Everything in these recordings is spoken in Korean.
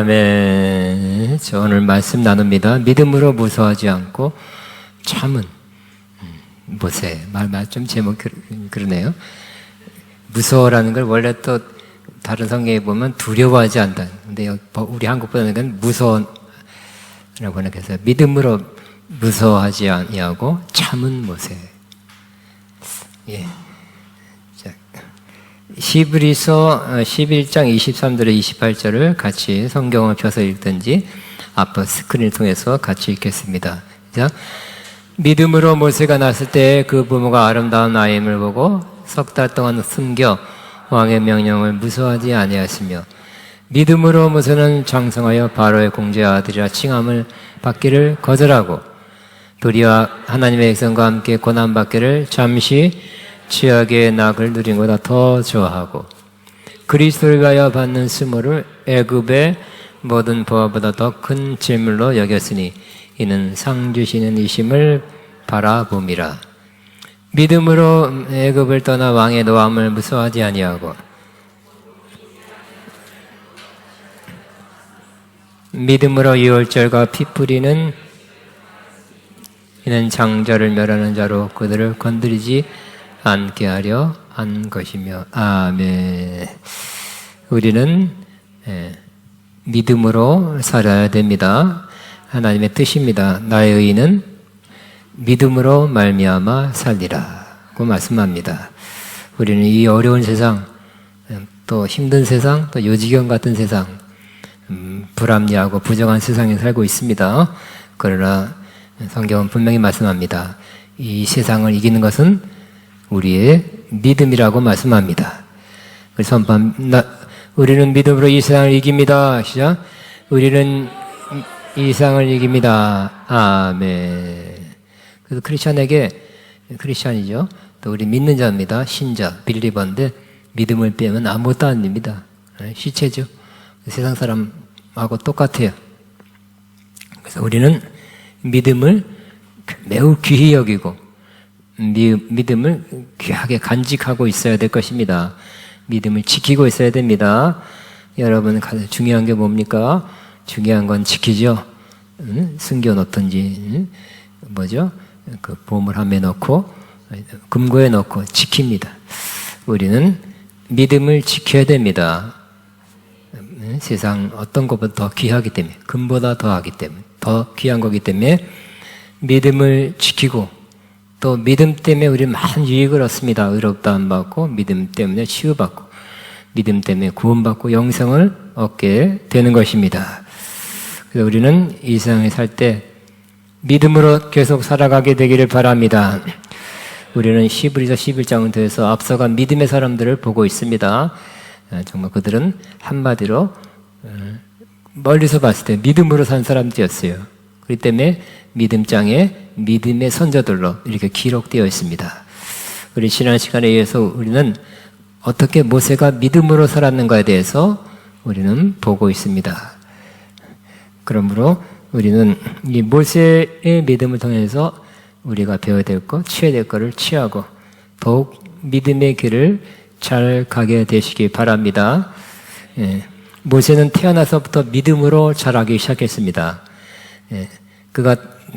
아멘. 저 오늘 말씀 나눕니다. 믿음으로 무서워하지 않고 참은 모세. 말 좀 제목 그러네요. 무서워라는 걸 원래 또 다른 성경에 보면 두려워하지 않다. 근데 우리 한국 번역은 무서워라고 번역해서 믿음으로 무서워하지 아니하고 참은 모세. 예. 자, 히브리서 11장 23절에 28절을 같이 성경을 펴서 읽든지 앞으로 스크린을 통해서 같이 읽겠습니다. 자, 믿음으로 모세가 났을 때 그 부모가 아름다운 아임을 보고 석 달 동안 숨겨 왕의 명령을 무서워하지 아니하시며 믿음으로 모세는 장성하여 바로의 공주의 아들이라 칭함을 받기를 거절하고 도리어 하나님의 백성과 함께 고난받기를 잠시 취하게 낙을 누린 것보다 더 좋아하고 그리스도를 위하여 받는 수모를 애굽의 모든 보화보다 더 큰 질물로 여겼으니 이는 상 주시는 이심을 바라봄이라. 믿음으로 애굽을 떠나 왕의 노함을 무서워하지 아니하고 믿음으로 유월절과 피 뿌리는 이는 장자를 멸하는 자로 그들을 건드리지 않게 하려 한 것이며. 아멘. 우리는 믿음으로 살아야 됩니다. 하나님의 뜻입니다. 나의 의인은 믿음으로 말미암아 살리라고 말씀합니다. 우리는 이 어려운 세상, 또 힘든 세상, 또 요지경 같은 세상, 불합리하고 부정한 세상에 살고 있습니다. 그러나 성경은 분명히 말씀합니다. 이 세상을 이기는 것은 우리의 믿음이라고 말씀합니다. 그래서 우리는 믿음으로 이 세상을 이깁니다. 시작. 우리는 이 세상을 이깁니다. 아멘. 그래서 크리스찬이죠. 또 우리 믿는 자입니다. 신자, 빌리버인데 믿음을 빼면 아무것도 아닙니다. 시체죠. 세상 사람하고 똑같아요. 그래서 우리는 믿음을 매우 귀히 여기고 믿음을 귀하게 간직하고 있어야 될 것입니다. 믿음을 지키고 있어야 됩니다. 여러분 가장 중요한 게 뭡니까? 중요한 건 지키죠. 숨겨놓든지 뭐죠? 그 보물함에 넣고 금고에 넣고 지킵니다. 우리는 믿음을 지켜야 됩니다. 세상 어떤 것보다 더 귀하기 때문에, 금보다 더하기 때문에, 더 귀한 거기 때문에 믿음을 지키고 또 믿음 때문에 우리는 많은 유익을 얻습니다. 의롭다함 받고 믿음 때문에 치유받고 믿음 때문에 구원받고 영생을 얻게 되는 것입니다. 그래서 우리는 이 세상에 살 때 믿음으로 계속 살아가게 되기를 바랍니다. 우리는 히브리서 11장을 통해서 앞서간 믿음의 사람들을 보고 있습니다. 정말 그들은 한마디로 멀리서 봤을 때 믿음으로 산 사람들이었어요. 그렇기 때문에 믿음장에 믿음의 선조들로 이렇게 기록되어 있습니다. 우리 지난 시간에 의해서 우리는 어떻게 모세가 믿음으로 살았는가에 대해서 우리는 보고 있습니다. 그러므로 우리는 이 모세의 믿음을 통해서 우리가 배워야 될 것, 취해야 될 것을 취하고 더욱 믿음의 길을 잘 가게 되시기 바랍니다. 모세는 태어나서부터 믿음으로 자라기 시작했습니다. 그가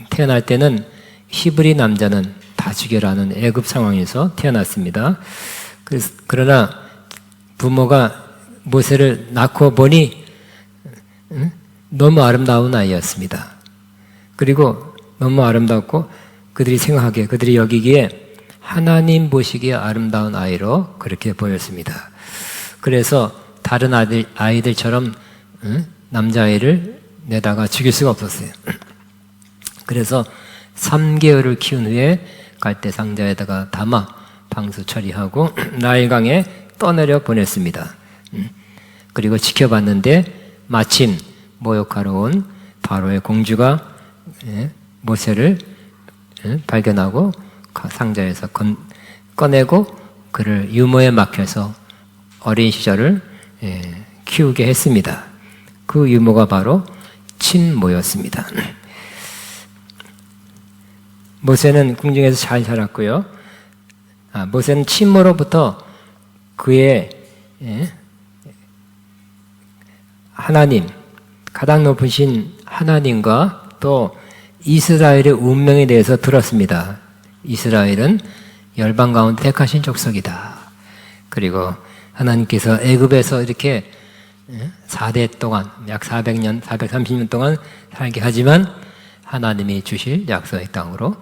태어날 때는 히브리 남자는 다 죽여라는 애굽 상황에서 태어났습니다. 그러나 부모가 모세를 낳고 보니 너무 아름다운 아이였습니다. 그리고 너무 아름답고 그들이 여기기에 하나님 보시기에 아름다운 아이로 그렇게 보였습니다. 그래서 다른 아이들처럼 남자아이를 내다가 죽일 수가 없었어요. 그래서 3개월을 키운 후에 갈대 상자에다가 담아 방수 처리하고 나일강에 떠내려 보냈습니다. 그리고 지켜봤는데 마침 모욕하러 온 바로의 공주가 모세를 발견하고 상자에서 꺼내고 그를 유모에 맡겨서 어린 시절을 키우게 했습니다. 그 유모가 바로 친모였습니다. 모세는 궁중에서 잘 자랐고요. 모세는 친모로부터 그의 하나님, 가장 높으신 하나님과 또 이스라엘의 운명에 대해서 들었습니다. 이스라엘은 열방 가운데 택하신 족속이다. 그리고 하나님께서 애굽에서 이렇게 4대 동안 약 400년, 430년 동안 살게 하지만 하나님이 주실 약속의 땅으로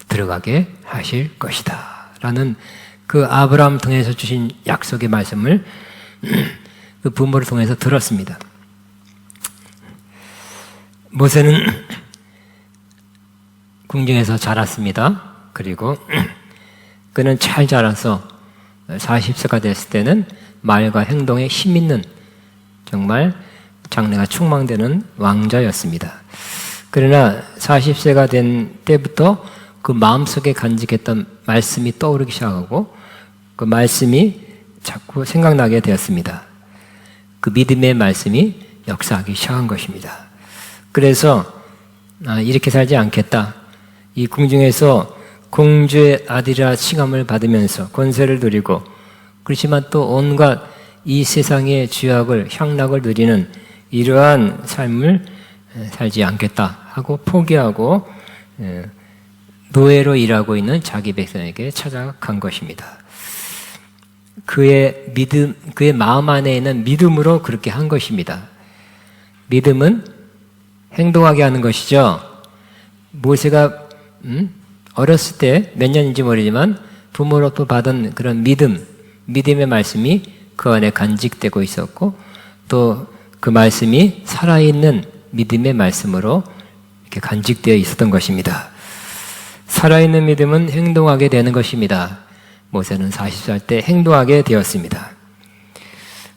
들어가게 하실 것이다. 라는 그 아브라함 통해서 주신 약속의 말씀을 그 부모를 통해서 들었습니다. 모세는 궁중에서 자랐습니다. 그리고 그는 잘 자라서 40세가 됐을 때는 말과 행동에 힘 있는 정말 장래가 충망되는 왕자였습니다. 그러나 40세가 된 때부터 그 마음속에 간직했던 말씀이 떠오르기 시작하고 그 말씀이 자꾸 생각나게 되었습니다. 그 믿음의 말씀이 역사하기 시작한 것입니다. 그래서 이렇게 살지 않겠다. 이 궁중에서 공주의 아들이라 칭함을 받으면서 권세를 누리고 그렇지만 또 온갖 이 세상의 죄악을 향락을 누리는 이러한 삶을 살지 않겠다 하고 포기하고 노예로 일하고 있는 자기 백성에게 찾아간 것입니다. 그의 믿음, 그의 마음 안에 있는 믿음으로 그렇게 한 것입니다. 믿음은 행동하게 하는 것이죠. 모세가 어렸을 때 몇 년인지 모르지만 부모로부터 받은 그런 믿음의 말씀이 그 안에 간직되고 있었고 또 그 말씀이 살아있는 믿음의 말씀으로 이렇게 간직되어 있었던 것입니다. 살아있는 믿음은 행동하게 되는 것입니다. 모세는 40살 때 행동하게 되었습니다.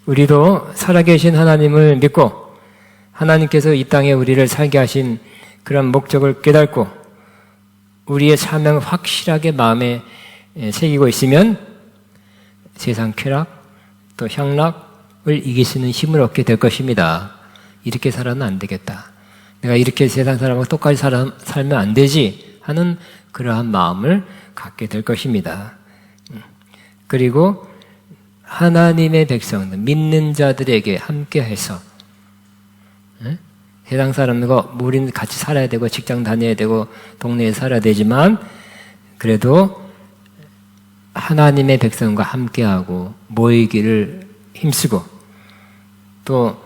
우리도 살아계신 하나님을 믿고 하나님께서 이 땅에 우리를 살게 하신 그런 목적을 깨닫고 우리의 사명을 확실하게 마음에 새기고 있으면 세상 쾌락 또 향락을 이길 수 있는 힘을 얻게 될 것입니다. 이렇게 살아는 안 되겠다. 내가 이렇게 세상 사람하고 똑같이 살면 안 되지 하는 그러한 마음을 갖게 될 것입니다. 그리고 하나님의 백성들, 믿는 자들에게 함께해서 세상 사람들과 우리는 같이 살아야 되고 직장 다녀야 되고 동네에 살아야 되지만 그래도 하나님의 백성과 함께하고 모이기를 힘쓰고 또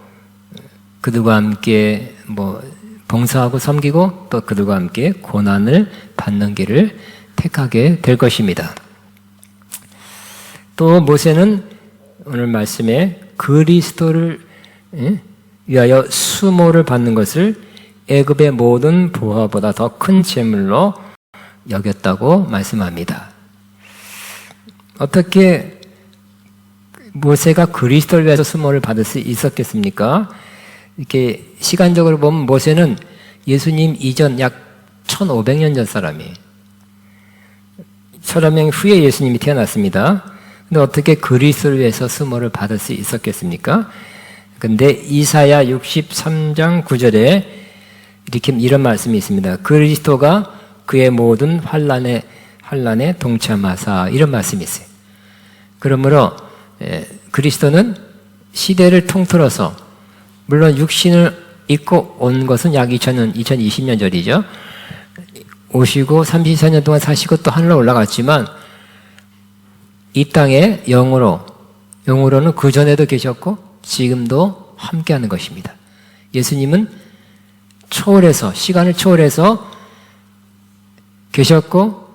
그들과 함께 봉사하고 섬기고 또 그들과 함께 고난을 받는 길을 택하게 될 것입니다. 또 모세는 오늘 말씀에 그리스도를 위하여 수모를 받는 것을 애굽의 모든 보화보다 더 큰 재물로 여겼다고 말씀합니다. 어떻게 모세가 그리스도를 위해서 수모를 받을 수 있었겠습니까? 이렇게 시간적으로 보면 모세는 예수님 이전 약 1500년 전 사람이에요. 1500년 후에 예수님이 태어났습니다. 근데 어떻게 그리스도를 위해서 수모를 받을 수 있었겠습니까? 근데 이사야 63장 9절에 이렇게 이런 말씀이 있습니다. 그리스도가 그의 모든 환난에 동참하사 이런 말씀이 있어요. 그러므로 그리스도는 시대를 통틀어서 물론 육신을 입고 온 것은 약 2020년 전이죠. 오시고 34년 동안 사시고 또 하늘로 올라갔지만 이 땅에 영으로는 그 전에도 계셨고 지금도 함께하는 것입니다. 예수님은 시간을 초월해서 계셨고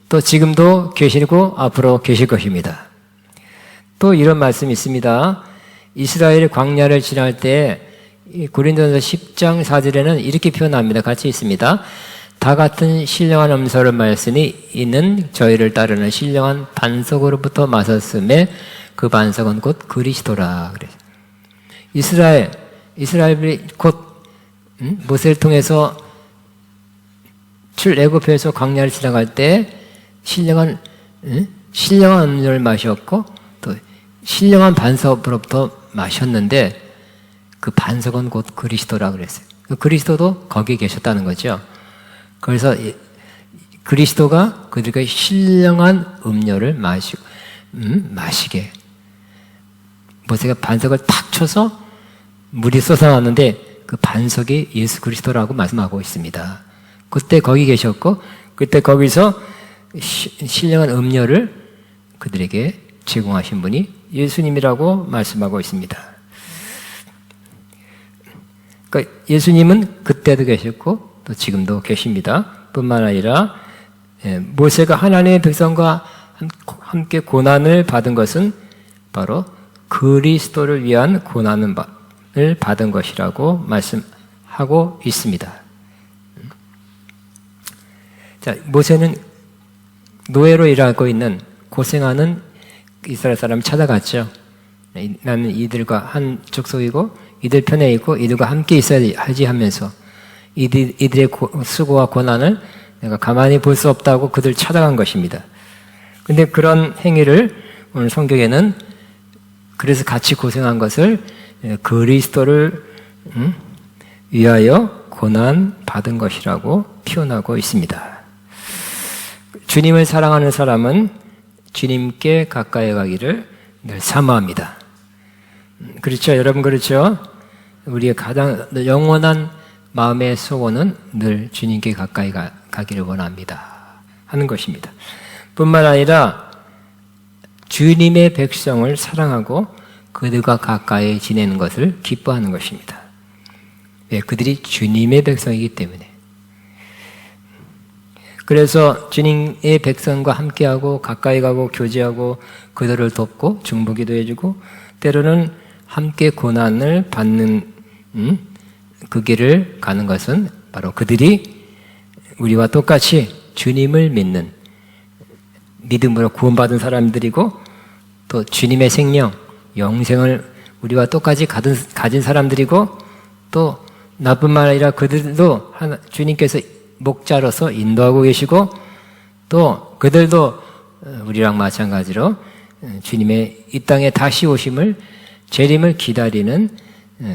또 지금도 계시고 앞으로 계실 것입니다. 또 이런 말씀이 있습니다. 이스라엘이 광야를 지날 때 고린도전서 10장 4절에는 이렇게 표현합니다. 같이 있습니다. 다 같은 신령한 음소를 말씀이 있는 저희를 따르는 신령한 반석으로부터 마셨음에 그 반석은 곧 그리스도라. 그래. 이스라엘이 곧 모세를 통해서 출애굽해서 광야를 지나갈 때 신령한 음료를 마셨고 또 신령한 반석으로부터 마셨는데 그 반석은 곧 그리스도라 그랬어요. 그리스도도 거기에 계셨다는 거죠. 그래서 그리스도가 그들에게 신령한 음료를 마시게 모세가 반석을 탁 쳐서 물이 쏟아났는데 그 반석이 예수 그리스도라고 말씀하고 있습니다. 그때 거기 계셨고 그때 거기서 신령한 음료를 그들에게 제공하신 분이 예수님이라고 말씀하고 있습니다. 그러니까 예수님은 그때도 계셨고 또 지금도 계십니다. 뿐만 아니라 모세가 하나님의 백성과 함께 고난을 받은 것은 바로 그리스도를 위한 고난을 받은 것이라고 말씀하고 있습니다. 자, 모세는 노예로 일하고 있는 고생하는 이스라엘 사람을 찾아갔죠. 나는 이들과 한 족속이고 이들 편에 있고 이들과 함께 있어야지 하면서 이들의 수고와 고난을 내가 가만히 볼 수 없다고 그들 찾아간 것입니다. 근데 그런 행위를 오늘 성경에는 그래서 같이 고생한 것을 그리스도를 위하여 고난 받은 것이라고 표현하고 있습니다. 주님을 사랑하는 사람은 주님께 가까이 가기를 늘 사모합니다. 그렇죠? 여러분 그렇죠? 우리의 가장 영원한 마음의 소원은 늘 주님께 가까이 가기를 원합니다 하는 것입니다. 뿐만 아니라 주님의 백성을 사랑하고 그들과 가까이 지내는 것을 기뻐하는 것입니다. 왜? 그들이 주님의 백성이기 때문에. 그래서 주님의 백성과 함께하고 가까이 가고 교제하고 그들을 돕고 중보기도 해주고 때로는 함께 고난을 받는 그 길을 가는 것은 바로 그들이 우리와 똑같이 주님을 믿는 믿음으로 구원받은 사람들이고 또 주님의 생명, 영생을 우리와 똑같이 가진 사람들이고 또 나뿐만 아니라 그들도 주님께서 목자로서 인도하고 계시고 또 그들도 우리랑 마찬가지로 주님의 이 땅에 다시 오심을 재림을 기다리는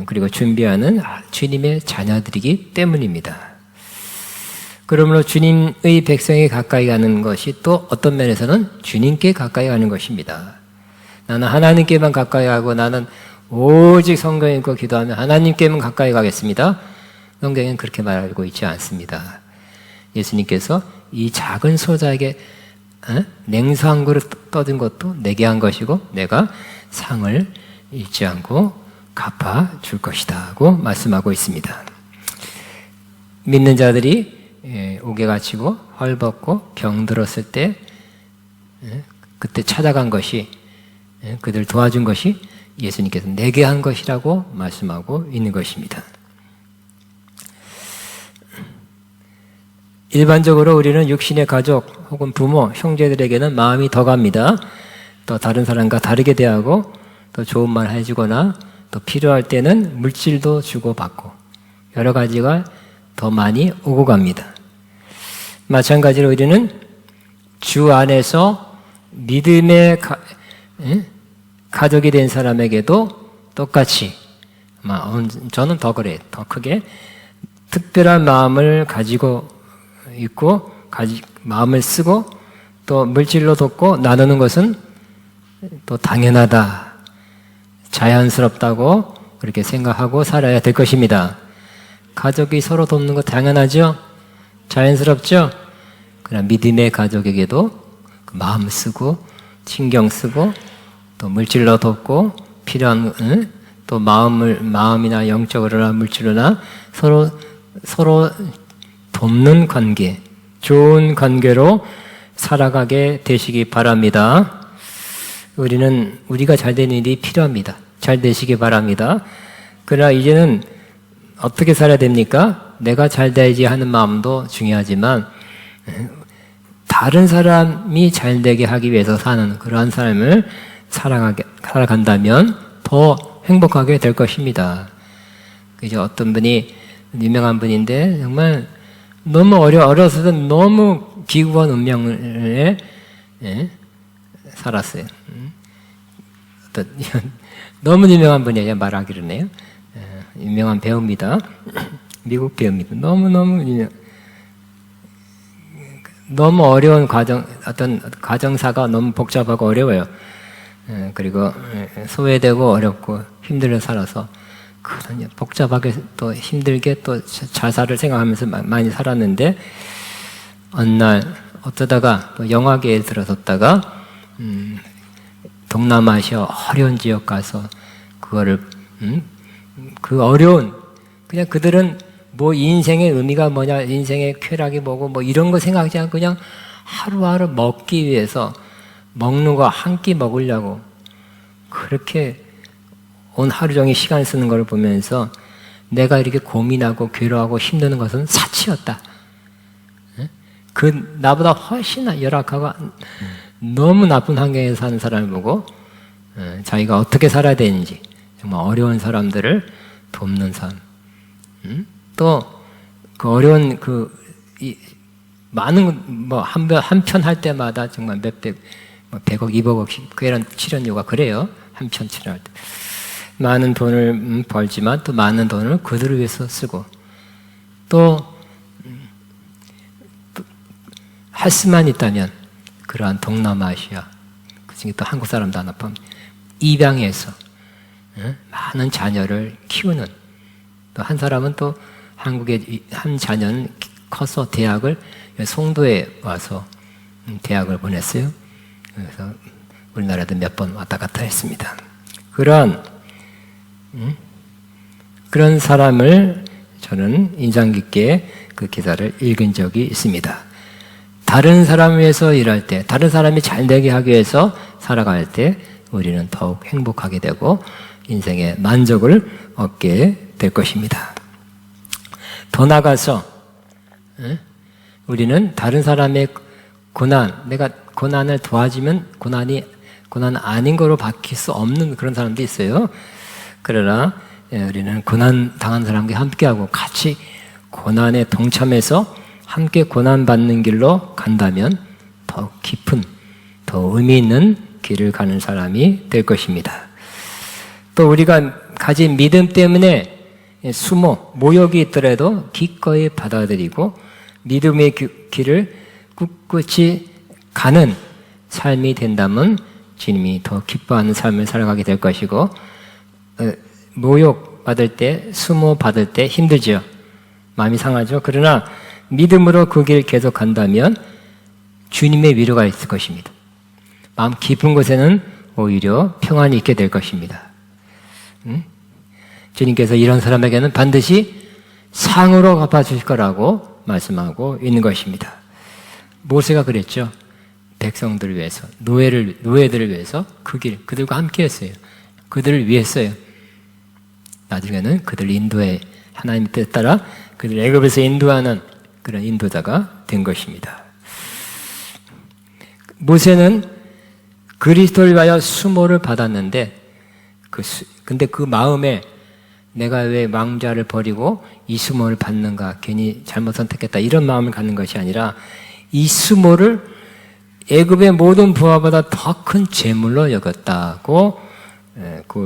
그리고 준비하는 주님의 자녀들이기 때문입니다. 그러므로 주님의 백성에 가까이 가는 것이 또 어떤 면에서는 주님께 가까이 가는 것입니다. 나는 하나님께만 가까이 가고 나는 오직 성경 읽고 기도하면 하나님께만 가까이 가겠습니다. 성경은 그렇게 말하고 있지 않습니다. 예수님께서 이 작은 소자에게 냉수 한 그릇 떠든 것도 내게 한 것이고 내가 상을 잊지 않고 갚아줄 것이다 고 말씀하고 있습니다. 믿는 자들이 옥에 갇히고 헐벗고 병들었을 때 그때 찾아간 것이 그들 도와준 것이 예수님께서 내게 한 것이라고 말씀하고 있는 것입니다. 일반적으로 우리는 육신의 가족 혹은 부모, 형제들에게는 마음이 더 갑니다. 또 다른 사람과 다르게 대하고 또 좋은 말 해주거나 또 필요할 때는 물질도 주고받고 여러 가지가 더 많이 오고 갑니다. 마찬가지로 우리는 주 안에서 믿음의 가족이 된 사람에게도 똑같이 저는 더 그래요. 더 크게 특별한 마음을 가지고 있고 마음을 쓰고 또 물질로 돕고 나누는 것은 또 당연하다, 자연스럽다고 그렇게 생각하고 살아야 될 것입니다. 가족이 서로 돕는 거 당연하죠? 자연스럽죠? 그러나 믿음의 가족에게도 마음 쓰고 신경 쓰고 또 물질로 돕고 필요한 또 마음이나 영적으로나 물질로나 서로 돕는 관계, 좋은 관계로 살아가게 되시기 바랍니다. 우리가 잘 되는 일이 필요합니다. 잘 되시기 바랍니다. 그러나 이제는 어떻게 살아야 됩니까? 내가 잘 돼야지 하는 마음도 중요하지만 다른 사람이 잘 되게 하기 위해서 사는 그러한 삶을 살아간다면 더 행복하게 될 것입니다. 그죠? 어떤 분이 유명한 분인데 정말 너무 어렸을 때 너무 기구한 운명에 살았어요. 너무 유명한 분이에요. 말하기로네요. 유명한 배우입니다. 미국 배우입니다. 너무 어려운 어떤 가정사가 너무 복잡하고 어려워요. 그리고 소외되고 어렵고 힘들어 살아서 그런 복잡하게 또 힘들게 또 자살을 생각하면서 많이 살았는데 어느 날 어쩌다가 또 영화계에 들어섰다가 동남아시아 어려운 지역 가서 그거를 그 어려운 그냥 그들은 뭐 인생의 의미가 뭐냐, 인생의 쾌락이 뭐고 뭐 이런 거 생각하지 않고 그냥 하루하루 먹기 위해서 먹는 거 한 끼 먹으려고 그렇게 온 하루 종일 시간 쓰는 걸 보면서 내가 이렇게 고민하고 괴로워하고 힘드는 것은 사치였다. 그 나보다 훨씬 열악하고 너무 나쁜 환경에서 사는 사람을 보고 자기가 어떻게 살아야 되는지 정말 어려운 사람들을 돕는 삶. 또 그 어려운 많은 뭐 한 편 할 때마다 정말 몇백, 뭐 100억, 200억씩 그런 출연료가 그래요. 한 편 출연할 때 많은 돈을 벌지만 또 많은 돈을 그들을 위해서 쓰고 또 할 수만 있다면 그러한 동남아시아 그중에 또 한국 사람도 하나 포함 입양해서 많은 자녀를 키우는 또 한 사람은 또 한국의 한 자녀는 커서 대학을 송도에 와서 대학을 보냈어요. 그래서 우리나라도 몇 번 왔다 갔다 했습니다. 그런 사람을 저는 인상 깊게 그 기사를 읽은 적이 있습니다. 다른 사람 위해서 일할 때, 다른 사람이 잘 되게 하기 위해서 살아갈 때 우리는 더욱 행복하게 되고 인생의 만족을 얻게 될 것입니다. 더 나아가서 우리는 다른 사람의 고난, 내가 고난을 도와주면 고난 아닌 거로 바뀔 수 없는 그런 사람도 있어요. 그러나 우리는 고난 당한 사람과 함께하고 같이 고난에 동참해서 함께 고난받는 길로 간다면 더 깊은, 더 의미 있는 길을 가는 사람이 될 것입니다. 또 우리가 가진 믿음 때문에 수모, 모욕이 있더라도 기꺼이 받아들이고 믿음의 길을 꿋꿋이 가는 삶이 된다면 주님이 더 기뻐하는 삶을 살아가게 될 것이고 모욕 받을 때, 수모 받을 때 힘들죠. 마음이 상하죠. 그러나 믿음으로 그 길 계속 간다면 주님의 위로가 있을 것입니다. 마음 깊은 곳에는 오히려 평안이 있게 될 것입니다. 주님께서 이런 사람에게는 반드시 상으로 갚아주실 거라고 말씀하고 있는 것입니다. 모세가 그랬죠. 백성들을 위해서, 노예들을 위해서 그 길, 그들과 함께 했어요. 그들을 위했어요. 나중에는 그들 인도에 하나님의 뜻에 따라 그들 애굽에서 인도하는 그런 인도자가 된 것입니다. 모세는 그리스도를 위하여 수모를 받았는데 근데 그 마음에 내가 왜 왕좌를 버리고 이 수모를 받는가, 괜히 잘못 선택했다 이런 마음을 갖는 것이 아니라 이 수모를 애굽의 모든 부하보다 더 큰 재물로 여겼다고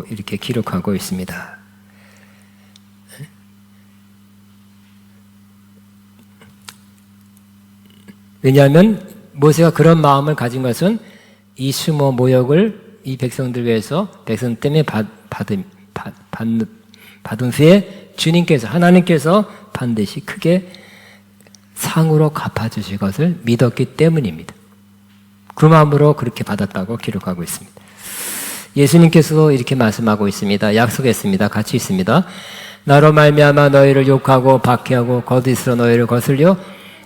이렇게 기록하고 있습니다. 왜냐하면 모세가 그런 마음을 가진 것은 이 수모 모욕을 이 백성들 위해서 백성 때문에 받은 후에 주님께서 하나님께서 반드시 크게 상으로 갚아주실 것을 믿었기 때문입니다. 그 마음으로 그렇게 받았다고 기록하고 있습니다. 예수님께서도 이렇게 말씀하고 있습니다. 약속했습니다. 같이 있습니다. 나로 말미암아 너희를 욕하고 박해하고 거짓으로 너희를 거슬려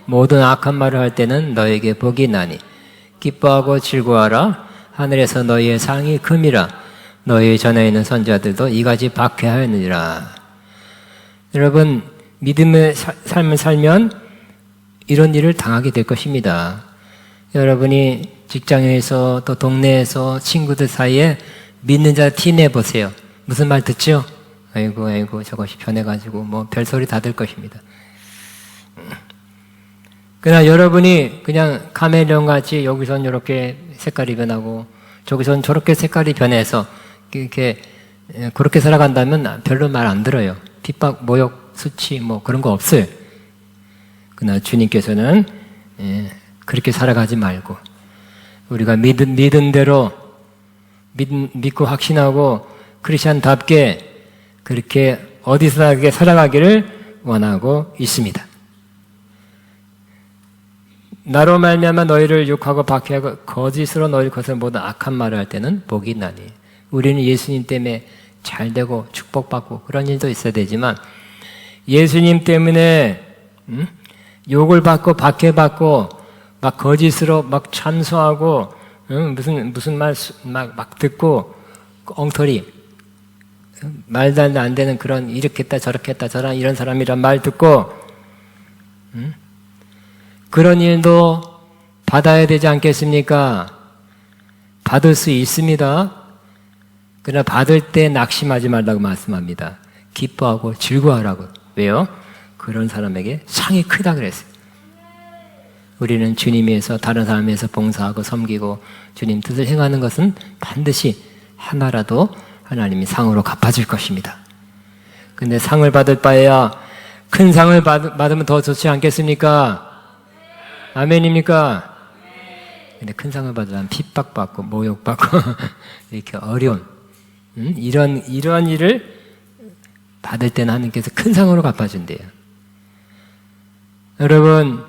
모든 악한 말을 할 때는 너에게 복이 나니 기뻐하고 즐거워하라. 하늘에서 너희의 상이 큼이라. 너희 전에 있는 선지자들도 이같이 박해하였느니라. 여러분, 믿음의 삶을 살면 이런 일을 당하게 될 것입니다. 여러분이 직장에서 또 동네에서 친구들 사이에 믿는 자 티 내보세요. 무슨 말 듣죠? 아이고 저것이 변해가지고 뭐 별소리 다 들 것입니다. 그러나 여러분이 그냥 카멜레온 같이 여기선 이렇게 색깔이 변하고 저기선 저렇게 색깔이 변해서 이렇게 그렇게 살아간다면 별로 말 안 들어요. 핍박, 모욕, 수치 뭐 그런 거 없어요. 그러나 주님께서는 그렇게 살아가지 말고 우리가 믿은 대로 믿고 확신하고 크리스찬답게 그렇게 어디서 살아가기를 원하고 있습니다. 나로 말미암아 너희를 욕하고 박해하고 거짓으로 너희를 거슬러 모든 악한 말을 할 때는 복이 있나니. 우리는 예수님 때문에 잘되고 축복받고 그런 일도 있어야 되지만 예수님 때문에 욕을 받고 박해받고 막 거짓으로 막 찬소하고 무슨 말 막 듣고 엉터리 말도 안 되는 그런 이렇게 했다 저렇게 했다 저런 이런 사람이란 말 듣고 그런 일도 받아야 되지 않겠습니까? 받을 수 있습니다. 그러나 받을 때 낙심하지 말라고 말씀합니다. 기뻐하고 즐거워하라고. 왜요? 그런 사람에게 상이 크다 그랬어요. 우리는 주님에서 다른 사람에서 봉사하고 섬기고 주님 뜻을 행하는 것은 반드시 하나라도 하나님이 상으로 갚아줄 것입니다. 근데 상을 받을 바에야 큰 상을 받으면 더 좋지 않겠습니까? 아멘입니까? 근데 큰 상을 받으려면 핍박받고 모욕받고 이렇게 어려운 이런 일을 받을 때는 하나님께서 큰 상으로 갚아준대요. 여러분,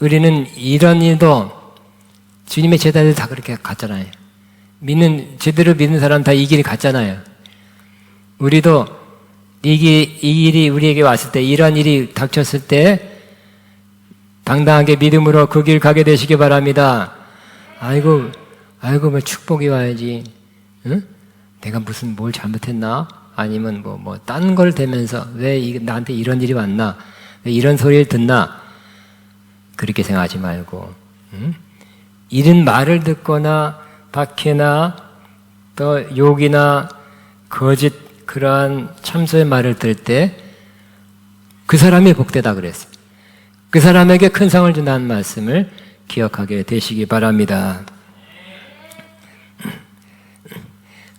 우리는 이런 일도 주님의 제자들 다 그렇게 갔잖아요. 제대로 믿는 사람 다 이 길이 갔잖아요. 우리도 이 일이 우리에게 왔을 때, 이런 일이 닥쳤을 때 당당하게 믿음으로 그 길 가게 되시기 바랍니다. 아이고, 뭐 축복이 와야지. 응? 내가 뭘 잘못했나? 아니면 딴 걸 대면서 왜 나한테 이런 일이 왔나? 왜 이런 소리를 듣나? 그렇게 생각하지 말고, 이런 말을 듣거나 박해나 또 욕이나 거짓 그러한 참소의 말을 들을 때 그 사람이 복되다 그랬어요. 그 사람에게 큰 상을 준다는 말씀을 기억하게 되시기 바랍니다.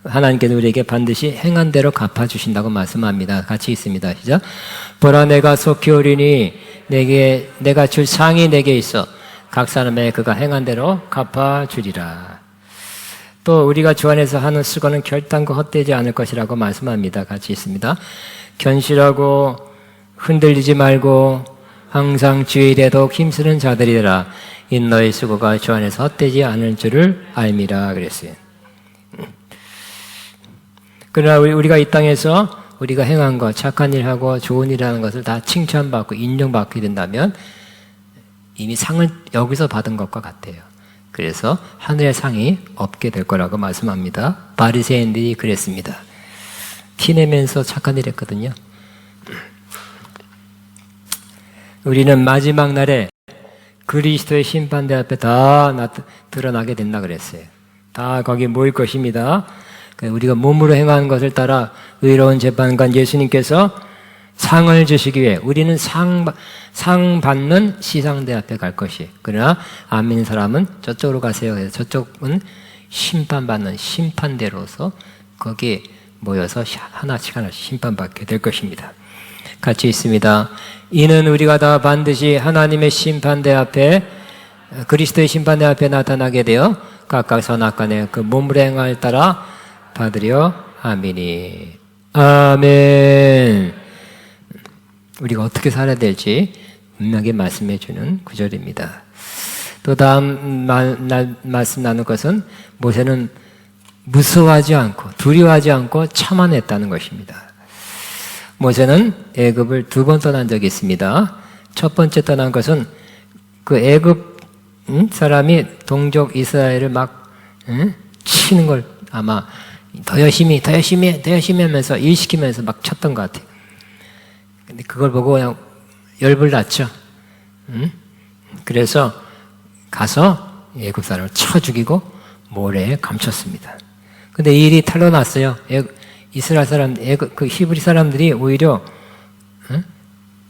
하나님께서 우리에게 반드시 행한 대로 갚아주신다고 말씀합니다. 같이 있습니다. 시작. 보라 내가 속히 오리니 내가 줄 상이 내게 있어 각 사람에게 그가 행한 대로 갚아주리라. 또 우리가 주 안에서 하는 수고는 결단코 헛되지 않을 것이라고 말씀합니다. 같이 있습니다. 견실하고 흔들리지 말고 항상 주의 일에도 힘쓰는 자들이라. 이 너희 수고가 주 안에서 헛되지 않을 줄을 알미라 그랬어요. 그러나 우리가 이 땅에서 우리가 행한 것, 착한 일하고 좋은 일하는 것을 다 칭찬받고 인정받게 된다면 이미 상을 여기서 받은 것과 같아요. 그래서 하늘의 상이 없게 될 거라고 말씀합니다. 바리새인들이 그랬습니다. 티내면서 착한 일 했거든요. 우리는 마지막 날에 그리스도의 심판대 앞에 다 드러나게 된다 그랬어요. 다 거기 모일 것입니다. 우리가 몸으로 행하는 것을 따라 의로운 재판관 예수님께서 상을 주시기 위해 우리는 상 받는 시상대 앞에 갈 것이. 그러나 안 믿는 사람은 저쪽으로 가세요. 그래서 저쪽은 심판받는 심판대로서 거기에 모여서 하나씩 심판받게 될 것입니다. 같이 있습니다. 이는 우리가 다 반드시 하나님의 심판대 앞에 그리스도의 심판대 앞에 나타나게 되어 각각 선악간에 그 몸으로 행할 따라 받으려 아멘이. 아멘. 우리가 어떻게 살아야 될지 분명하게 말씀해 주는 구절입니다. 또 다음 말씀 나눌 것은 모세는 무서워하지 않고 두려워하지 않고 참아냈다는 것입니다. 모세는 애굽을 2번 떠난 적이 있습니다. 첫 번째 떠난 것은 그 애굽 사람이 동족 이스라엘을 막 치는 걸 아마 더 열심히 하면서 일시키면서 막 쳤던 것 같아요. 근데 그걸 보고 그냥 열불 났죠. 그래서 가서 애굽 사람을 쳐 죽이고 모래에 감췄습니다. 근데 이 일이 탄로났어요. 이스라엘 사람, 그 히브리 사람들이 오히려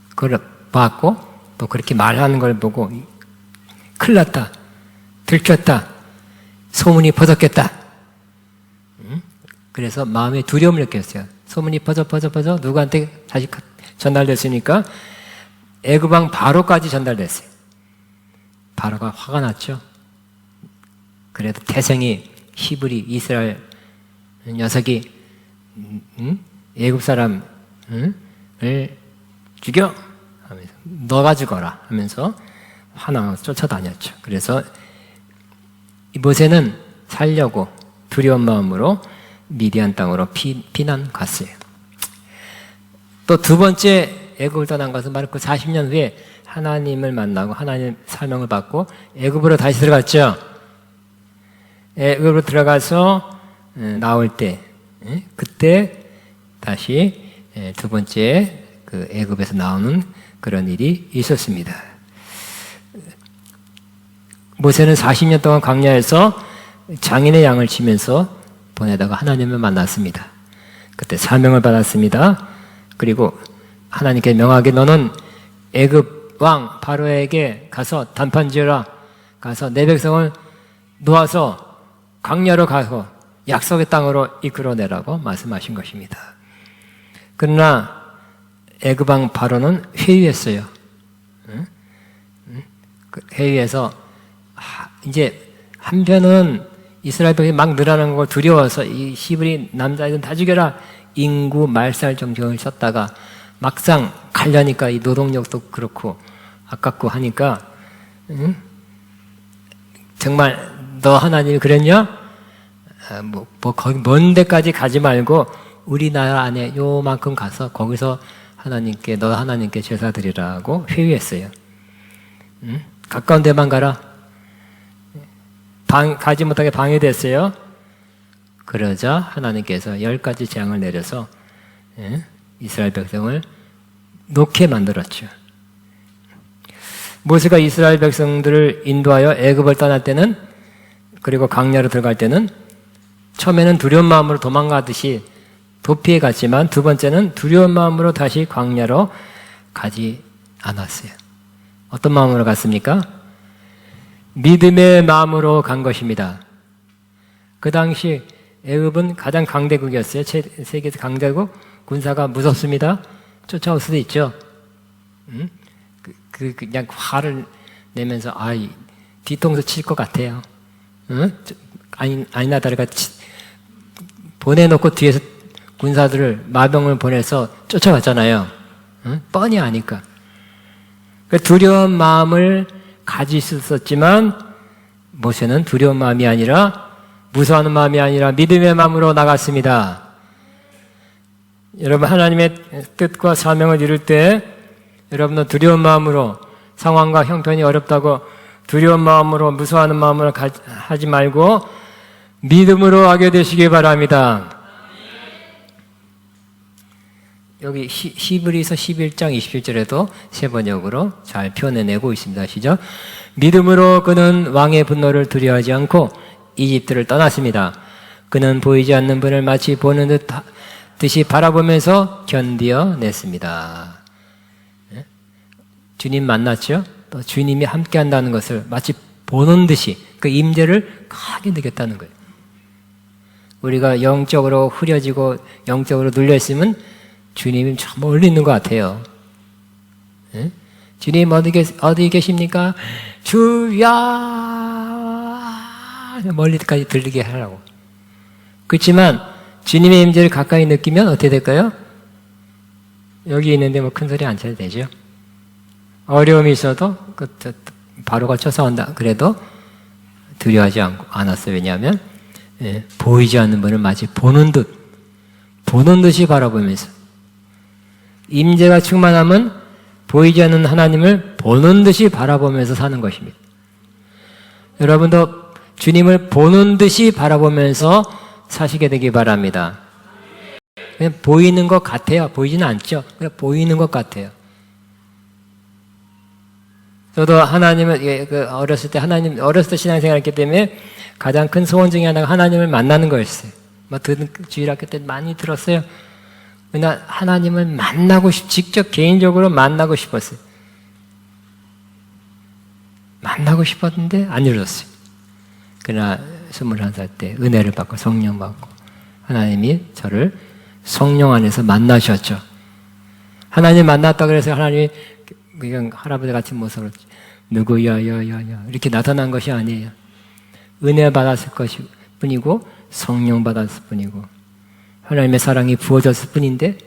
그걸 봤고 또 그렇게 말하는 걸 보고 큰일 났다, 들켰다, 소문이 퍼졌겠다. 그래서 마음에 두려움을 느꼈어요. 소문이 퍼져 누구한테 다시 전달됐으니까 애굽왕 바로까지 전달됐어요. 바로가 화가 났죠. 그래도 태생이 히브리 이스라엘 녀석이 애굽 사람 응? 을 죽여 하면서 너가 죽어라 하면서 화나서 쫓아다녔죠. 그래서 모세는 살려고 두려운 마음으로 미디안 땅으로 피난 갔어요. 또 두 번째 애굽을 떠난 것은 바로 그 40년 후에 하나님을 만나고 하나님 사명을 받고 애굽으로 다시 들어갔죠. 애굽으로 들어가서 나올 때 그때 다시 두 번째 그 애굽에서 나오는 그런 일이 있었습니다. 모세는 40년 동안 광야에서 장인의 양을 치면서 보내다가 하나님을 만났습니다. 그때 사명을 받았습니다. 그리고 하나님께 명하게 너는 애굽 왕 바로에게 가서 단판 지어라. 가서 내 백성을 놓아서 광야로 가서 약속의 땅으로 이끌어내라고 말씀하신 것입니다. 그러나 애굽 왕 바로는 회유했어요. 회유해서 이제 한편은 이스라엘 백성이 막 늘어나는 걸 두려워서 이 히브리 남자애들 다 죽여라 인구 말살 정책을 썼다가 막상 가려니까 이 노동력도 그렇고 아깝고 하니까 정말 너 하나님이 그랬냐? 거기 먼 데까지 가지 말고 우리나라 안에 요만큼 가서 거기서 너 하나님께 제사 드리라고 회유했어요. 가까운 데만 가라. 가지 못하게 방해됐어요. 그러자 하나님께서 10가지 재앙을 내려서 이스라엘 백성을 놓게 만들었죠. 모세가 이스라엘 백성들을 인도하여 애굽을 떠날 때는 그리고 광야로 들어갈 때는 처음에는 두려운 마음으로 도망가듯이 도피해 갔지만 두 번째는 두려운 마음으로 다시 광야로 가지 않았어요. 어떤 마음으로 갔습니까? 믿음의 마음으로 간 것입니다. 그 당시 애굽은 가장 강대국이었어요. 세계에서 강대국, 군사가 무섭습니다. 쫓아올 수도 있죠. 그냥 화를 내면서 뒤통수 칠 것 같아요. 아니나 다를까 보내놓고 뒤에서 군사들을 마병을 보내서 쫓아갔잖아요. 뻔히 아니까. 두려운 마음을 가질 수 있었지만 모세는 두려운 마음이 아니라 무서워하는 마음이 아니라 믿음의 마음으로 나갔습니다. 여러분 하나님의 뜻과 사명을 이룰 때 여러분은 두려운 마음으로 상황과 형편이 어렵다고 두려운 마음으로 무서워하는 마음으로 하지 말고 믿음으로 하게 되시기 바랍니다. 여기 히브리서 11장 27절에도 세 번역으로 잘 표현해내고 있습니다. 시작. 믿음으로 그는 왕의 분노를 두려워하지 않고 이집트를 떠났습니다. 그는 보이지 않는 분을 마치 보는 듯이 바라보면서 견디어냈습니다. 주님 만났죠? 또 주님이 함께 한다는 것을 마치 보는 듯이 그 임재를 크게 느꼈다는 거예요. 우리가 영적으로 흐려지고 영적으로 눌려있으면 주님이 참 멀리 있는 것 같아요. 주님 어디 계십니까? 주야 멀리까지 들리게 하라고. 그렇지만 주님의 임재를 가까이 느끼면 어떻게 될까요? 여기 있는데 뭐 큰 소리 안 쳐도 되죠. 어려움이 있어도 바로가 쫓아온다. 그래도 두려워하지 않았어요. 왜냐하면 보이지 않는 분을 마치 보는 듯이 바라보면서 임재가 충만하면 보이지 않는 하나님을 보는 듯이 바라보면서 사는 것입니다. 여러분도 주님을 보는 듯이 바라보면서 사시게 되기 바랍니다. 그냥 보이는 것 같아요. 보이지는 않죠. 그냥 보이는 것 같아요. 저도 하나님을 어렸을 때 신앙생활을 했기 때문에 가장 큰 소원 중에 하나가 하나님을 만나는 거였어요. 주일학교 때 많이 들었어요. 그러나 하나님을 직접 개인적으로 만나고 싶었어요. 만나고 싶었는데 안 이루어졌어요. 그러나 21살 때 은혜를 받고 성령 받고 하나님이 저를 성령 안에서 만나셨죠. 하나님 만났다 그래서 하나님이 그냥 할아버지 같은 모습으로 누구야 이렇게 나타난 것이 아니에요. 은혜 받았을 것이 뿐이고 성령 받았을 뿐이고 하나님의 사랑이 부어졌을 뿐인데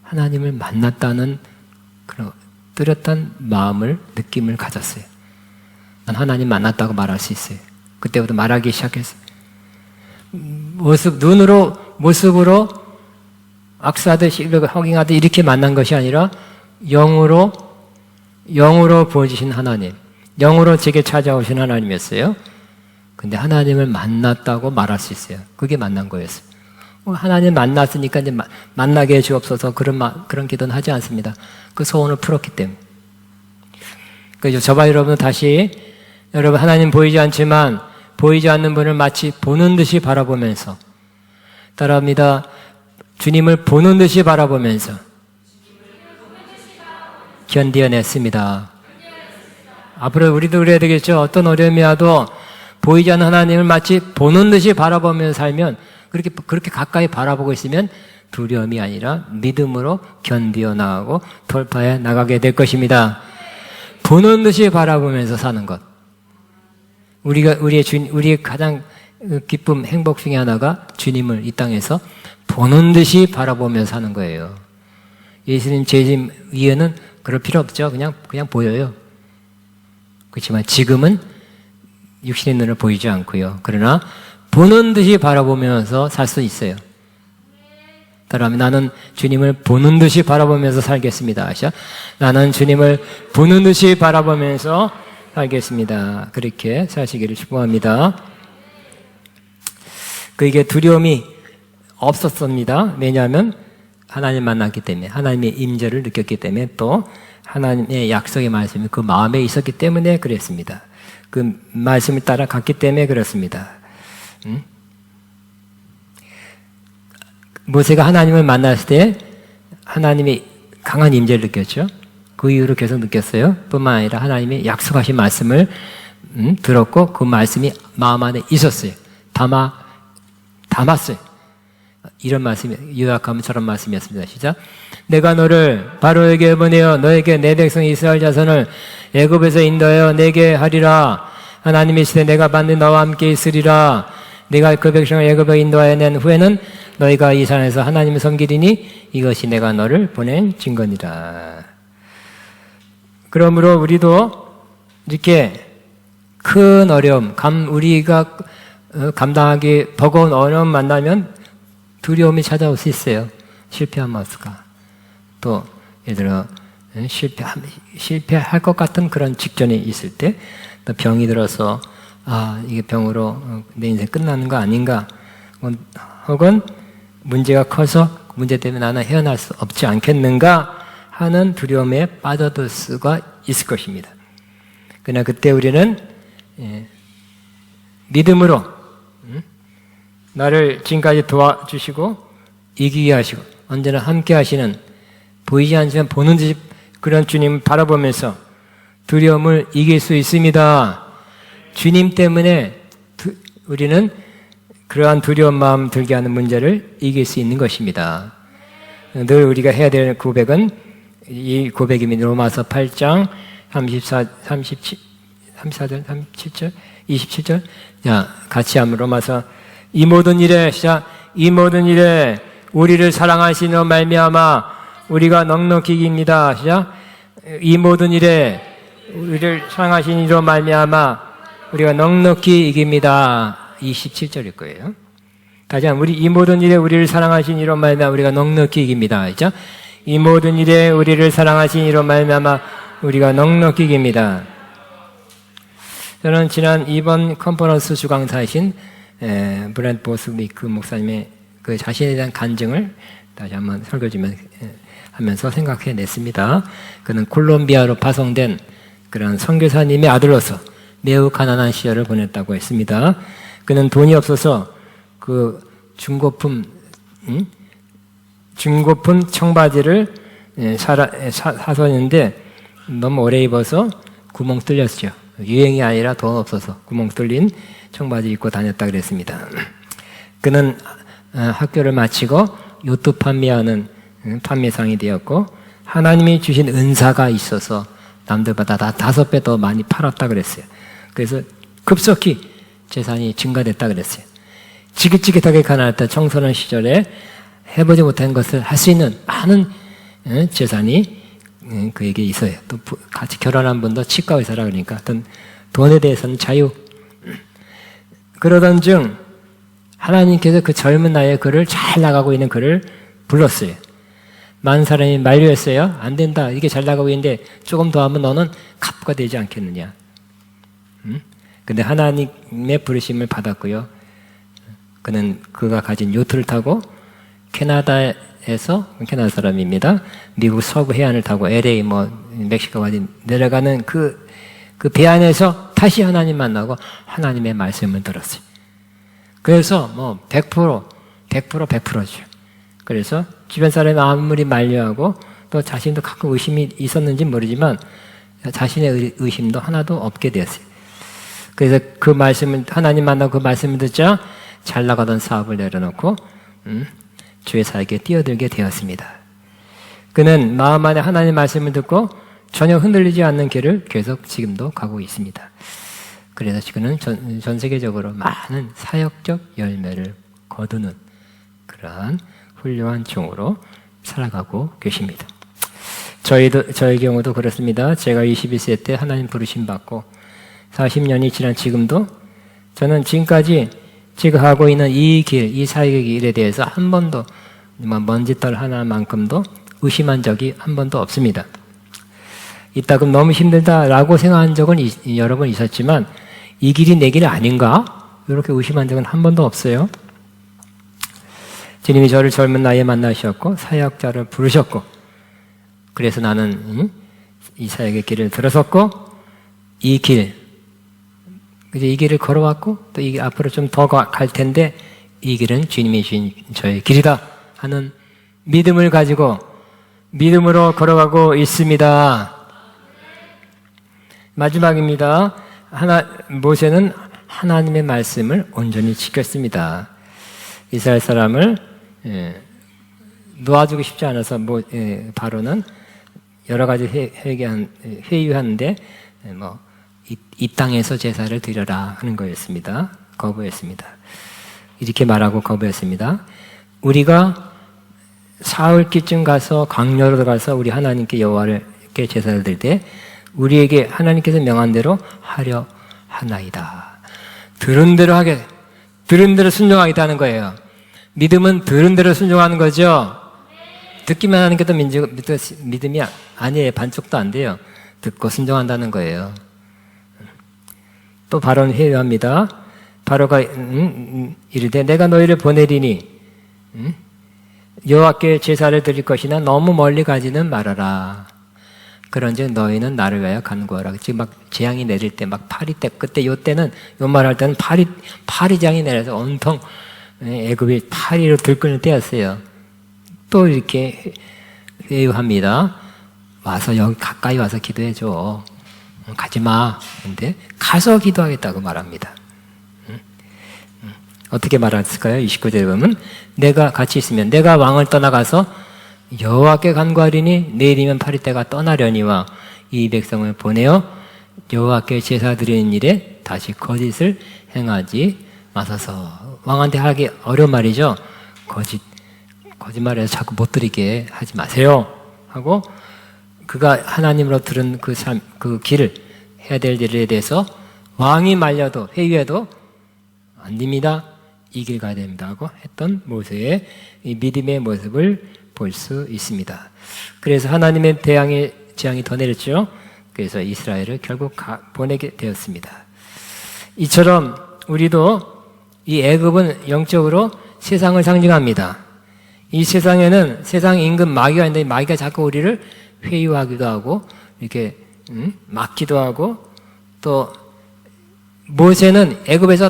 하나님을 만났다는 그런 뚜렷한 마음을, 느낌을 가졌어요. 난 하나님 만났다고 말할 수 있어요. 그때부터 말하기 시작했어요. 모습으로 악수하듯이, 허깅하듯이 이렇게 만난 것이 아니라 영으로 보여주신 하나님, 영으로 제게 찾아오신 하나님이었어요. 근데 하나님을 만났다고 말할 수 있어요. 그게 만난 거였어요. 하나님 만났으니까 이제 만나게 해주옵소서 그런 기도는 하지 않습니다. 그 소원을 풀었기 때문에. 그래서 저와 여러분 다시, 여러분 하나님 보이지 않지만 보이지 않는 분을 마치 보는 듯이 바라보면서, 따라합니다. 주님을 보는 듯이 바라보면서 견디어냈습니다. 앞으로 우리도 그래야 되겠죠. 어떤 어려움이 와도 보이지 않는 하나님을 마치 보는 듯이 바라보면서 살면, 그렇게 가까이 바라보고 있으면 두려움이 아니라 믿음으로 견디어 나가고 돌파해 나가게 될 것입니다. 보는 듯이 바라보면서 사는 것. 우리의 가장 기쁨, 행복 중에 하나가 주님을 이 땅에서 보는 듯이 바라보면서 사는 거예요. 예수님 재림 위에는 그럴 필요 없죠. 그냥 보여요. 그렇지만 지금은 육신의 눈으로 보이지 않고요. 그러나 보는 듯이 바라보면서 살 수 있어요. 따라하면 나는 주님을 보는 듯이 바라보면서 살겠습니다. 아시죠? 나는 주님을 보는 듯이 바라보면서 살겠습니다. 그렇게 사시기를 축복합니다. 그에게 두려움이 없었습니다. 왜냐하면 하나님 만났기 때문에, 하나님의 임재를 느꼈기 때문에, 또 하나님의 약속의 말씀이 그 마음에 있었기 때문에 그랬습니다. 그 말씀을 따라갔기 때문에 그렇습니다. 모세가 하나님을 만났을 때 하나님이 강한 임재를 느꼈죠. 그 이후로 계속 느꼈어요. 뿐만 아니라 하나님이 약속하신 말씀을 들었고 그 말씀이 마음 안에 있었어요. 담았어요. 이런 말씀이, 요약하면 저런 말씀이었습니다. 시작. 내가 너를 바로에게 보내어 너에게 내 백성 이스라엘 자손을 애굽에서 인도하여 내게 하리라. 하나님이 시대 내가 반드시 너와 함께 있으리라. 내가 그 백성을 애굽에 인도하여 낸 후에는 너희가 이 산에서 하나님을 섬기리니 이것이 내가 너를 보낸 증거니라. 그러므로 우리도 이렇게 큰 어려움, 우리가 감당하기 버거운 어려움 만나면 두려움이 찾아올 수 있어요. 실패하면 어떨까? 또 예를 들어 실패할 것 같은 그런 직전이 있을 때, 또 병이 들어서 이게 병으로 내 인생 끝나는 거 아닌가? 혹은 문제가 커서 문제 때문에 나는 헤어날 수 없지 않겠는가 하는 두려움에 빠져들 수가 있을 것입니다. 그러나 그때 우리는 믿음으로 나를 지금까지 도와주시고 이기게 하시고 언제나 함께 하시는, 보이지 않지만 보는 듯이 그런 주님을 바라보면서 두려움을 이길 수 있습니다. 주님 때문에 우리는 그러한 두려운 마음 들게 하는 문제를 이길 수 있는 것입니다. 늘 우리가 해야 될 고백은 이 고백입니다. 로마서 8장 34절, 37절, 27절. 자, 같이 한번 로마서 이 모든 일에, 시작. 이 모든 일에 우리를 사랑하시는 말미암아 우리가 넉넉히 이깁니다. 시작. 이 모든 일에 우리를 사랑하시는 이로 말미암아 우리가 넉넉히 이깁니다. 27절일 거예요. 다시 한번 이 모든 일에 우리를 사랑하신 이로 말미암아 우리가 넉넉히 이깁니다. 그죠? 이 모든 일에 우리를 사랑하신 이로 말미암아 우리가 넉넉히 이깁니다. 저는 지난 이번 컨퍼런스 주강사이신 브랜드 보스위크 목사님의 그 자신에 대한 간증을 다시 한번 하면서 생각해냈습니다. 그는 콜롬비아로 파송된 그런 선교사님의 아들로서 매우 가난한 시절을 보냈다고 했습니다. 그는 돈이 없어서 그 중고품 청바지를 사서 했는데 너무 오래 입어서 구멍 뚫렸죠. 유행이 아니라 돈 없어서 구멍 뚫린 청바지 입고 다녔다 그랬습니다. 그는 학교를 마치고 요트 판매하는 판매상이 되었고 하나님이 주신 은사가 있어서 남들보다 다 5배 더 많이 팔았다 그랬어요. 그래서 급속히 재산이 증가됐다 그랬어요. 지긋지긋하게 가난했던 청소년 시절에 해보지 못한 것을 할 수 있는 많은 재산이 그에게 있어요. 또 같이 결혼한 분도 치과 의사라 그러니까 어떤 돈에 대해서는 자유. 그러던 중 하나님께서 그 젊은 나이에 그를 잘 나가고 있는 그를 불렀어요. 많은 사람이 만류했어요. 안 된다. 이게 잘 나가고 있는데 조금 더 하면 너는 갑부가 되지 않겠느냐. 근데 하나님의 부르심을 받았고요. 그는 그가 가진 요트를 타고 캐나다에서, 캐나다 사람입니다. 미국 서부 해안을 타고 LA 멕시코까지 내려가는 그 배 안에서 다시 하나님 만나고 하나님의 말씀을 들었어요. 그래서 100%죠. 그래서 주변 사람이 아무리 만류하고 또 자신도 가끔 의심이 있었는지 모르지만 자신의 의심도 하나도 없게 되었어요. 그래서 그 말씀을, 하나님 만나고 그 말씀을 듣자 잘 나가던 사업을 내려놓고 주의 사역에 뛰어들게 되었습니다. 그는 마음 안에 하나님 말씀을 듣고 전혀 흔들리지 않는 길을 계속 지금도 가고 있습니다. 그래서 그는 전 세계적으로 많은 사역적 열매를 거두는 그러한 훌륭한 종으로 살아가고 계십니다. 저의 경우도 그렇습니다. 제가 21세 때 하나님 부르심 받고 40년이 지난 지금도 저는 지금까지 제가 하고 있는 이 길, 이 사역의 길에 대해서 한 번도 먼지털 하나만큼도 의심한 적이 한 번도 없습니다. 이따 그럼 너무 힘들다라고 생각한 적은 여러 번 있었지만 이 길이 내 길 아닌가? 이렇게 의심한 적은 한 번도 없어요. 주님이 저를 젊은 나이에 만나셨고 사역자를 부르셨고 그래서 나는 이 사역의 길을 들어섰고 이 길을 걸어왔고 또 이 앞으로 좀 더 갈 텐데 이 길은 주님이 주신 저의 길이다 하는 믿음을 가지고 믿음으로 걸어가고 있습니다. 마지막입니다. 모세는 하나님의 말씀을 온전히 지켰습니다. 이스라엘 사람을 놓아주고 싶지 않아서 바로는 여러 가지 회유하는데 이 땅에서 제사를 드려라 하는 거였습니다. 거부했습니다. 이렇게 말하고 거부했습니다. 우리가 사흘기쯤 가서 광야로 들어가서 우리 하나님께 여호와께 제사를 드릴 때 우리에게 하나님께서 명한 대로 하려 하나이다. 들은 대로 순종하겠다 하는 거예요. 믿음은 들은 대로 순종하는 거죠. 듣기만 하는 게 또 믿음이 아니에요. 반쪽도 안 돼요. 듣고 순종한다는 거예요. 또 바로는 회유합니다. 바로가 이르되 내가 너희를 보내리니 여호와께 제사를 드릴 것이나 너무 멀리 가지는 말아라. 그런즉 너희는 나를 위하여 간구하라. 지금 막 재앙이 내릴 때 막 파리 때 그때 요때는 요 말할 때는 파리장이 내려서 온통 애굽이 파리로 들끓는 때였어요. 또 이렇게 회유합니다. 와서 여기 가까이 와서 기도해줘. 가지 마. 근데 가서 기도하겠다고 말합니다. 어떻게 말했을까요? 29절에 보면 내가 같이 있으면 내가 왕을 떠나가서 여호와께 간구하리니 내일이면 파리떼가 떠나려니와 이 백성을 보내어 여호와께 제사 드리는 일에 다시 거짓을 행하지 마소서. 왕한테 하기 어려운 말이죠. 거짓말해서 자꾸 못 드리게 하지 마세요 하고 그가 하나님으로 들은 그 길을 해야 될 일에 대해서 왕이 말려도 회유해도 안 됩니다. 이 길 가야 됩니다 하고 했던 모세의 이 믿음의 모습을 볼 수 있습니다. 그래서 하나님의 재앙이 더 내렸죠. 그래서 이스라엘을 결국 보내게 되었습니다. 이처럼 우리도 이 애굽은 영적으로 세상을 상징합니다. 이 세상에는 세상 임금 마귀가 있는데 마귀가 자꾸 우리를 회유하기도 하고 이렇게 막기도 하고 또 모세는 애굽에서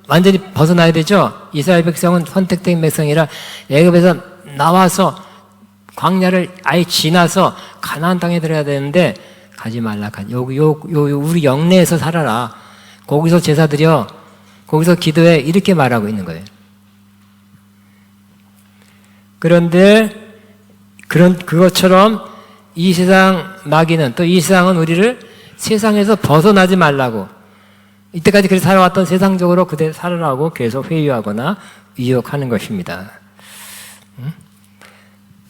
완전히 벗어나야 되죠. 이스라엘 백성은 선택된 백성이라 애굽에서 나와서 광야를 아예 지나서 가나안 땅에 들어야 되는데 가지 말라. 우리 영내에서 살아라. 거기서 제사 드려. 거기서 기도해. 이렇게 말하고 있는 거예요. 그런데 그것처럼 이 세상 마귀는 또 이 세상은 우리를 세상에서 벗어나지 말라고 이때까지 그렇게 살아왔던 세상적으로 그대로 살아라고 계속 회유하거나 유혹하는 것입니다.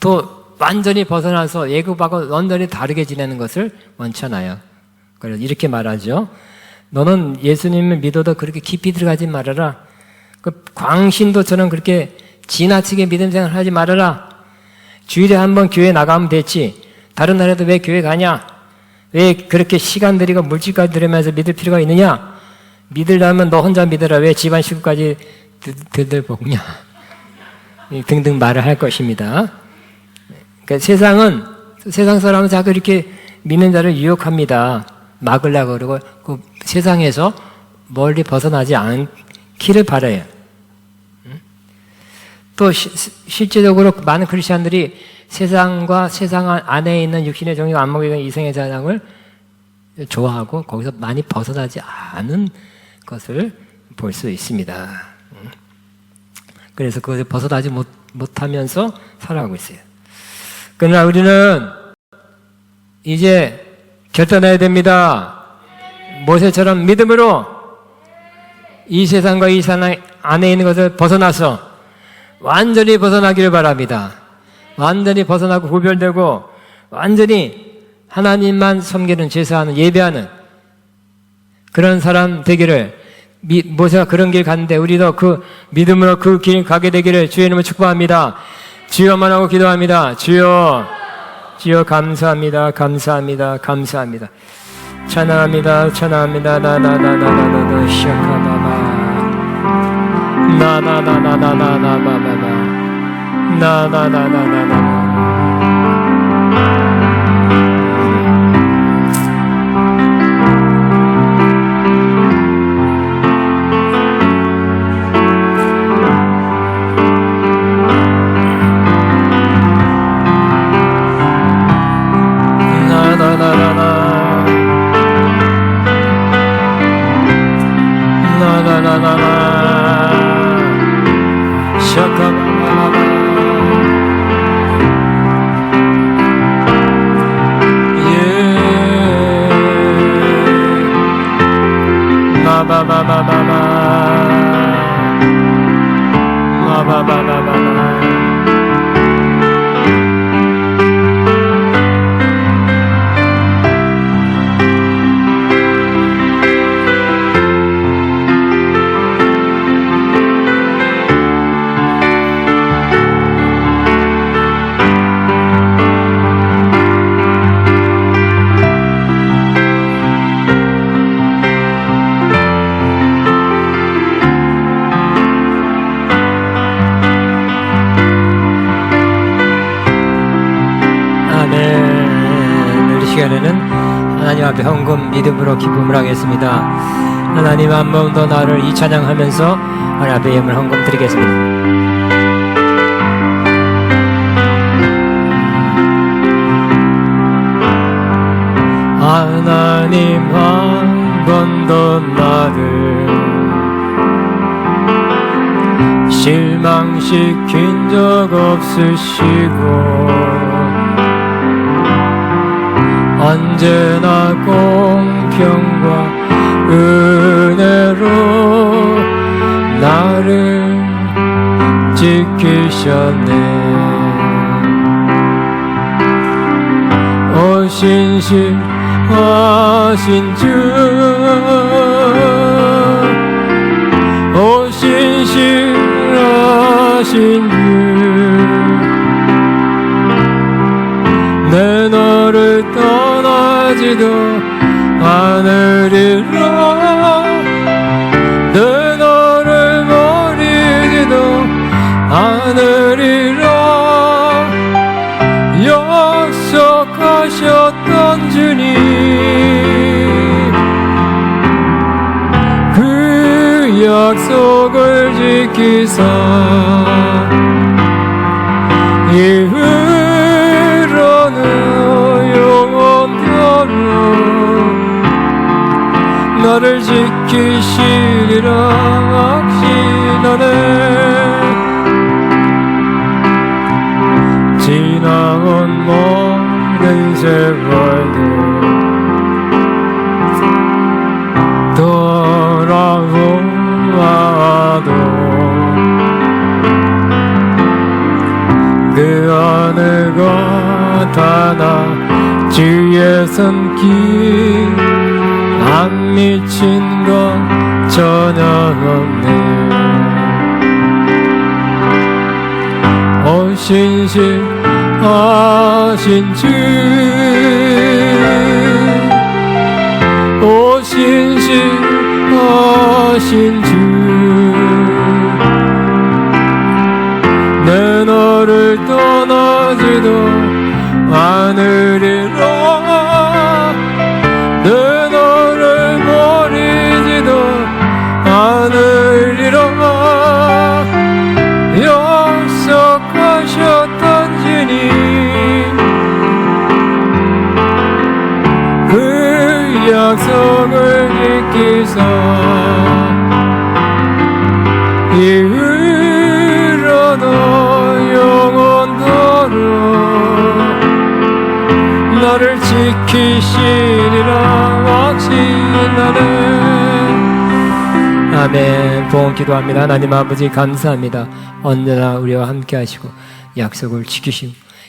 또 완전히 벗어나서 애굽하고 완전히 다르게 지내는 것을 원치 않아요. 그래서 이렇게 말하죠. 너는 예수님을 믿어도 그렇게 깊이 들어가지 말아라. 그 광신도처럼 그렇게 지나치게 믿음 생활 하지 말아라. 주일에 한번 교회 나가면 됐지. 다른 날에도 왜 교회 가냐? 왜 그렇게 시간 들이고 물질까지 들이면서 믿을 필요가 있느냐? 믿으려면 너 혼자 믿어라. 왜 집안 식구까지 들들볶냐? 등등 말을 할 것입니다. 그러니까 세상 사람은 자꾸 이렇게 믿는 자를 유혹합니다. 막으려고 그러고 그 세상에서 멀리 벗어나지 않기를 바라요. 또 실제적으로 많은 크리스천들이 세상과 세상 안에 있는 육신의 정욕, 안목의 이성의 자랑을 좋아하고 거기서 많이 벗어나지 않은 것을 볼 수 있습니다. 그래서 그것을 벗어나지 못하면서 살아가고 있어요. 그러나 우리는 이제 결단해야 됩니다. 모세처럼 믿음으로 이 세상과 이 세상 안에 있는 것을 벗어나서 완전히 벗어나기를 바랍니다. 완전히 벗어나고 구별되고 완전히 하나님만 섬기는, 제사하는, 예배하는 그런 사람 되기를, 모세가 그런 길 갔는데 우리도 그 믿음으로 그 길 가게 되기를 주의 이름으로 축복합니다. 주여만 하고 기도합니다. 주여, 주여 감사합니다. 감사합니다. 감사합니다. 찬양합니다. 찬양합니다. 나나나나나나나 시작하나마 나나나나나나나나나나 나나나나나나나 하나님 앞에 헌금 믿음으로 기쁨을 하겠습니다. 하나님 한 번 더 나를 이 찬양하면서 하나님 앞에 예물 헌금 드리겠습니다. 하나님 한 번 더 나를 실망시킨 적 없으시고 언제나 공평과 은혜로 나를 지키셨네. 오 신실하신 주, 오 신실하신 주, 내 너를 떠나지도 않으리라. 내 너를 버리지도 않으리라. 약속하셨던 주님, 그 약속을 지키사 나를 지키시리라 확신하네. 지나온 모든 세월들 돌아보아도 그 어느 곳 섬기 안 미친 건 전혀 없네. 신실하신 주, 오 신실하신 주, 내 너를 떠나지도 않으리라. 내 너를 버리지도 않으리라. 약속하셨던 주님, 그 약속을 지키사 이후로도 영원토록 나를 지키시리라 확신하네. 아멘. 보험 기도합니다. 하나님 아버지 감사합니다. 언제나 우리와 함께 하시고 약속을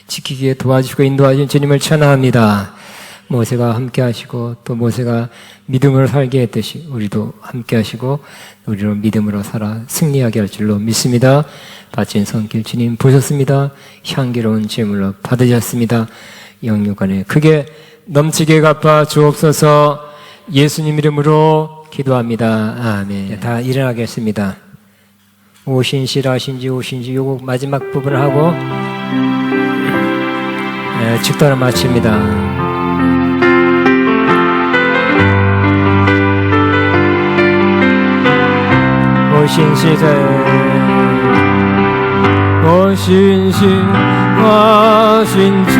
지키기에 도와주시고 인도하신 주님을 찬양합니다. 모세가 함께 하시고 또 모세가 믿음으로 살게 했듯이 우리도 함께 하시고 우리로 믿음으로 살아 승리하게 할 줄로 믿습니다. 바친 손길 주님 보셨습니다. 향기로운 제물로 받으셨습니다. 영육간에 크게 넘치게 갚아 주옵소서. 예수님 이름으로 기도합니다. 아멘. 다 일어나겠습니다. 오신실하신지 오신지 요거 마지막 부분을 하고 축도를 마칩니다. 오신실하신 주,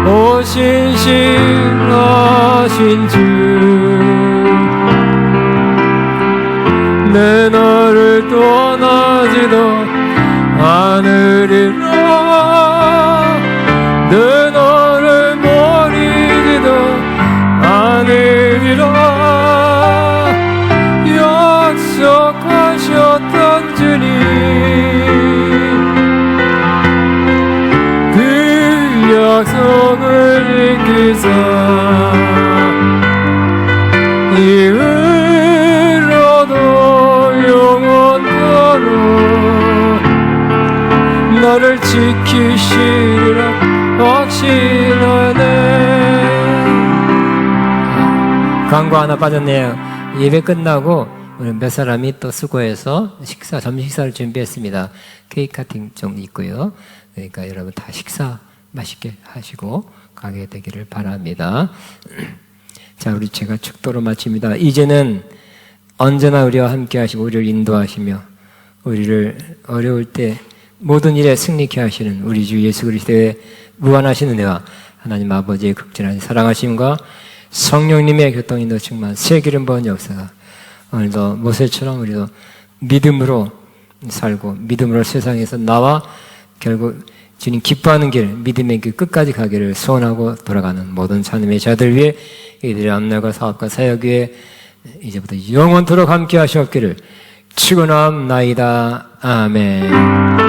오신실하신 주, 내 너를 떠나지도 않으리라. 내 너를 버리지도 않으리라. 약속하셨던 주님, 그 약속을 지키사 이후로도 영원토록 나를 지키시리라 확신하네. 광고 하나 빠졌네요. 예배 끝나고 오늘 몇 사람이 또 수고해서 점심 식사를 준비했습니다. 케이크 카팅 좀 있고요. 그러니까 여러분 다 식사 맛있게 하시고 가게 되기를 바랍니다. 자, 우리 제가 축도로 마칩니다. 이제는 언제나 우리와 함께 하시고 우리를 인도하시며 우리를 어려울 때 모든 일에 승리케 하시는 우리 주 예수 그리스도의 무한하신 은혜와 하나님 아버지의 극진한 사랑하심과 성령님의 교통인도 충만 새 기름 부은 역사가 오늘도 모세처럼 우리도 믿음으로 살고 믿음으로 세상에서 나와 결국 주님 기뻐하는 길, 믿음의 길 끝까지 가기를 소원하고 돌아가는 모든 하나님의 자들 위해 이들의 앞날과 사업과 사역 위에 이제부터 영원토록 함께 하시옵기를 축원합나이다. 아멘.